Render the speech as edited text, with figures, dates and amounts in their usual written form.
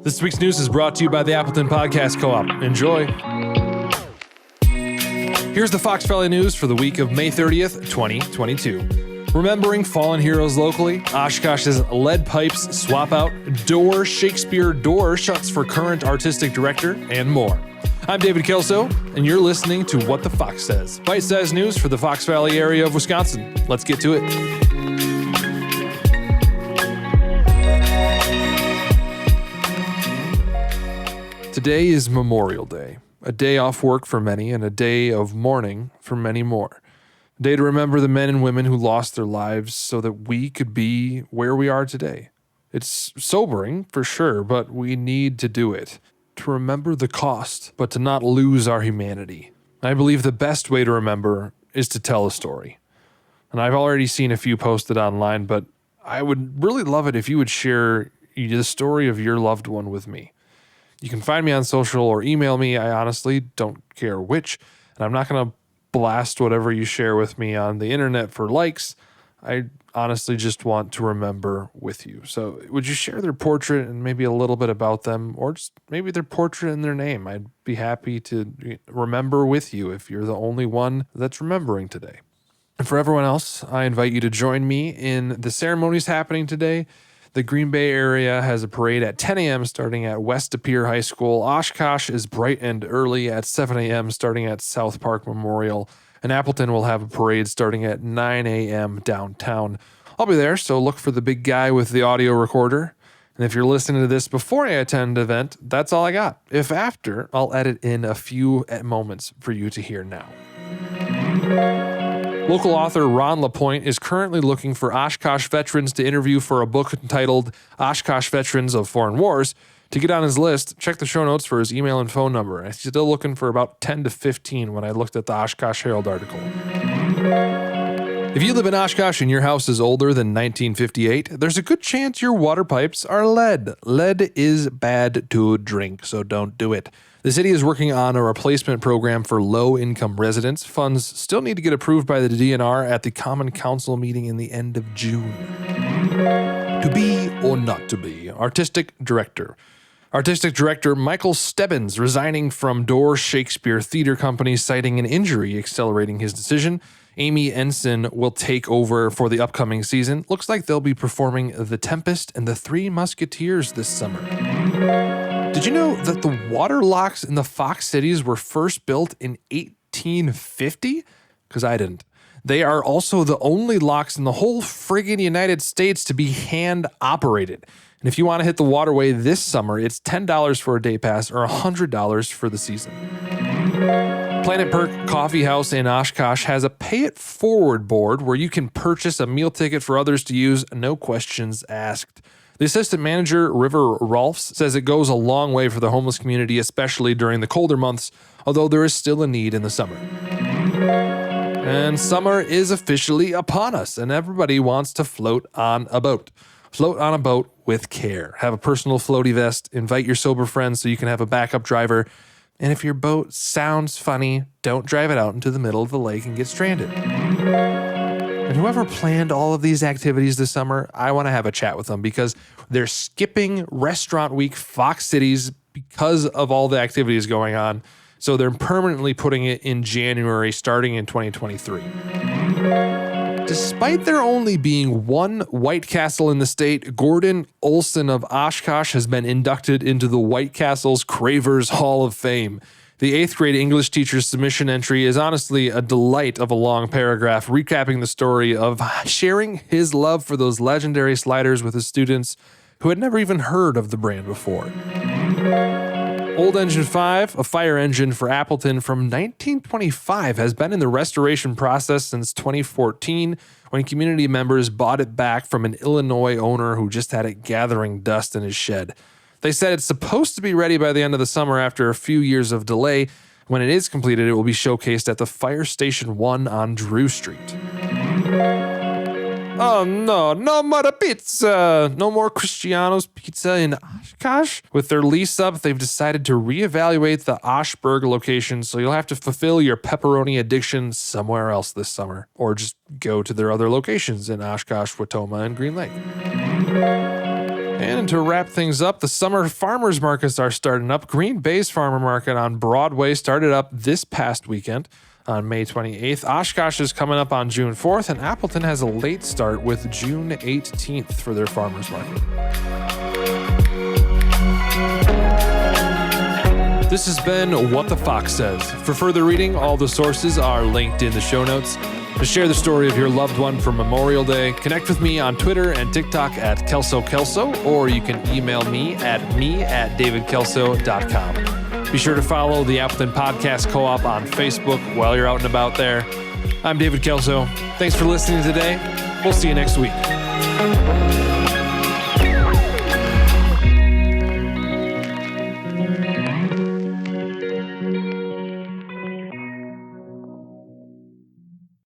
This week's news is brought to you by the Appleton Podcast Co-op. Enjoy. Here's the Fox Valley news for the week of May 30th, 2022. Remembering fallen heroes locally, Oshkosh's lead pipes swap out, Door Shakespeare door shuts for current artistic director, and more. I'm David Kelso, and you're listening to What the Fox Says, bite-sized news for the Fox Valley area of Wisconsin. Let's get to it. Today is Memorial Day, a day off work for many and a day of mourning for many more. A day to remember the men and women who lost their lives so that we could be where we are today. It's sobering, for sure, but we need to do it. To remember the cost, but to not lose our humanity. I believe the best way to remember is to tell a story. And I've already seen a few posted online, but I would really love it if you would share the story of your loved one with me. You can find me on social or email me. I honestly don't care which. And I'm not going to blast whatever you share with me on the internet for likes. I honestly just want to remember with you. So would you share their portrait and maybe a little bit about them, or just maybe their portrait and their name? I'd be happy to remember with you if you're the only one that's remembering today. And for everyone else, I invite you to join me in the ceremonies happening today. The Green Bay area has a parade at 10 a.m. starting at West De Pere High School. Oshkosh is bright and early at 7 a.m. starting at South Park Memorial. And Appleton will have a parade starting at 9 a.m. downtown. I'll be there, so look for the big guy with the audio recorder. And if you're listening to this before I attend an event, that's all I got. If after, I'll edit in a few moments for you to hear now. Local author Ron LaPointe is currently looking for Oshkosh veterans to interview for a book entitled Oshkosh Veterans of Foreign Wars. To get on his list, check the show notes for his email and phone number. He's still looking for about 10 to 15 when I looked at the Oshkosh Herald article. If you live in Oshkosh and your house is older than 1958, there's a good chance your water pipes are lead. Lead is bad to drink, so don't do it. The city is working on a replacement program for low-income residents. Funds still need to get approved by the DNR at the Common Council meeting in the end of June. To be or not to be, Artistic Director Michael Stebbins resigning from Door Shakespeare Theater Company, citing an injury accelerating his decision. Amy Ensign will take over for the upcoming season. Looks like they'll be performing The Tempest and The Three Musketeers this summer. Did you know that the water locks in the Fox cities were first built in 1850? Because I didn't. They are also the only locks in the whole friggin' United States to be hand operated. And if you want to hit the waterway this summer, it's $10 for a day pass or $100 for the season. Planet Perk Coffee House in Oshkosh has a pay it forward board where you can purchase a meal ticket for others to use, no questions asked. The assistant manager, River Rolfs, says it goes a long way for the homeless community, especially during the colder months, although there is still a need in the summer. And summer is officially upon us, and everybody wants to float on a boat. Float on a boat with care. Have a personal floaty vest, invite your sober friends so you can have a backup driver, and if your boat sounds funny, don't drive it out into the middle of the lake and get stranded. And whoever planned all of these activities this summer, I want to have a chat with them because they're skipping Restaurant Week Fox Cities because of all the activities going on. So they're permanently putting it in January, starting in 2023. Despite there only being one White Castle in the state, Gordon Olson of Oshkosh has been inducted into the White Castle's Cravers Hall of Fame. The 8th grade English teacher's submission entry is honestly a delight of a long paragraph recapping the story of sharing his love for those legendary sliders with his students who had never even heard of the brand before. Old Engine 5, a fire engine for Appleton from 1925, has been in the restoration process since 2014 when community members bought it back from an Illinois owner who just had it gathering dust in his shed. They said it's supposed to be ready by the end of the summer after a few years of delay. When it is completed, it will be showcased at the Fire Station 1 on Drew Street. Oh no, no more pizza! No more Cristiano's Pizza in Oshkosh? With their lease up, they've decided to reevaluate the Oshberg location, so you'll have to fulfill your pepperoni addiction somewhere else this summer. Or just go to their other locations in Oshkosh, Watoma, and Green Lake. And to wrap things up, the summer farmers markets are starting up. Green Bay's farmer market on Broadway started up this past weekend on May 28th. Oshkosh is coming up on June 4th, and Appleton has a late start with June 18th for their farmers market. This has been What the Fox Says. For further reading, all the sources are linked in the show notes. To share the story of your loved one for Memorial Day, connect with me on Twitter and TikTok at KelsoKelso, or you can email me at davidkelso.com. Be sure to follow the Appleton Podcast Co-op on Facebook while you're out and about there. I'm David Kelso. Thanks for listening today. We'll see you next week.